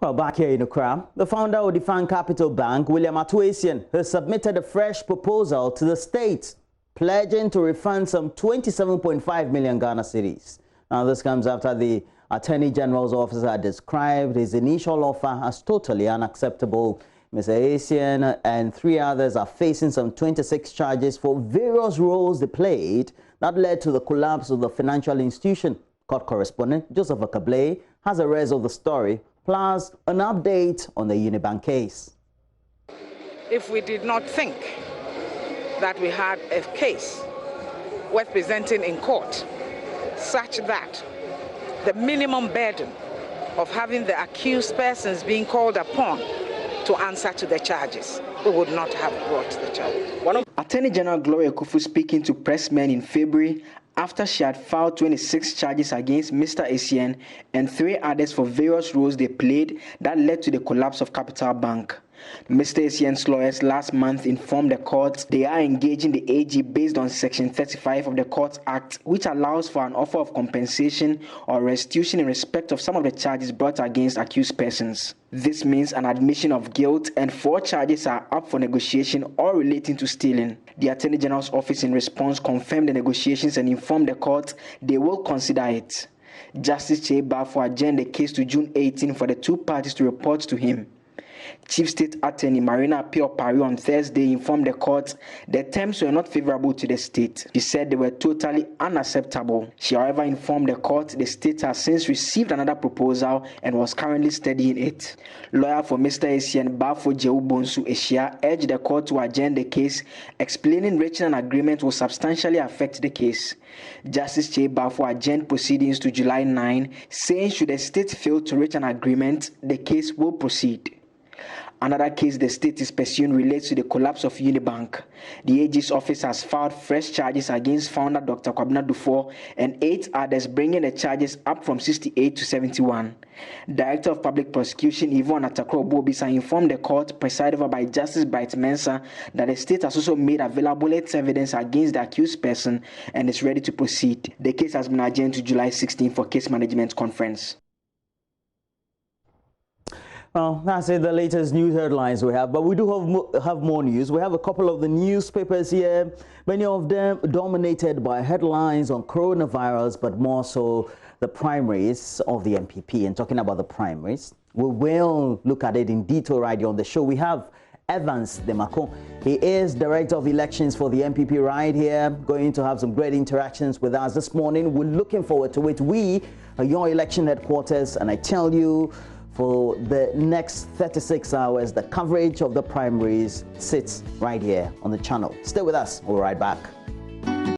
Well, back here in Accra, the founder of the Fan Capital Bank, William Ato Essien, has submitted a fresh proposal to the state, pledging to refund some 27.5 million Ghana cedis. Now, this comes after the Attorney General's office had described his initial offer as totally unacceptable. Mr. Essien and three others are facing some 26 charges for various roles they played that led to the collapse of the financial institution. Court correspondent Joseph Akablay has a rest of the story, plus an update on the Unibank case. If we did not think that we had a case worth presenting in court such that the minimum burden of having the accused persons being called upon to answer to the charges, we would not have brought the charges. Attorney General Gloria Kufu speaking to pressmen in February after she had filed 26 charges against Mr. Essien and three others for various roles they played that led to the collapse of Capital Bank. Mr. Essien's lawyers last month informed the court they are engaging the AG based on Section 35 of the Courts Act, which allows for an offer of compensation or restitution in respect of some of the charges brought against accused persons. This means an admission of guilt, and 4 charges are up for negotiation all relating to stealing. The Attorney General's office in response confirmed the negotiations and informed the court they will consider it. Justice Che Bafo adjourned the case to June 18 for the two parties to report to him. Chief State Attorney Marina Pio Pari on Thursday informed the court the terms were not favorable to the state. She said they were totally unacceptable. She, however, informed the court the state has since received another proposal and was currently studying it. Lawyer for Mr. Essien, Bafo Jehu Bonsu Eshia, urged the court to adjourn the case, explaining reaching an agreement will substantially affect the case. Justice Che Bafo adjourned proceedings to July 9, saying should the state fail to reach an agreement, the case will proceed. Another case the state is pursuing relates to the collapse of Unibank. The AG's office has filed fresh charges against founder Dr. Kwabena Dufour and 8 others, bringing the charges up from 68 to 71. Director of Public Prosecution Yvonne Atakro Bobisa informed the court, presided over by Justice Bright Mensah, that the state has also made available its evidence against the accused person and is ready to proceed. The case has been adjourned to July 16 for case management conference. Well, that's it, the latest news headlines we have, but we do have more news. We have a couple of the newspapers here, many of them dominated by headlines on coronavirus, but more so the primaries of the MPP. And talking about the primaries, we will look at it in detail right here on the show. We have Evans Demako. He is Director of Elections for the MPP right here, going to have some great interactions with us this morning. We're looking forward to it. We are your election headquarters, and I tell you, for the next 36 hours, the coverage of the primaries sits right here on the channel. Stay with us. We'll be right back.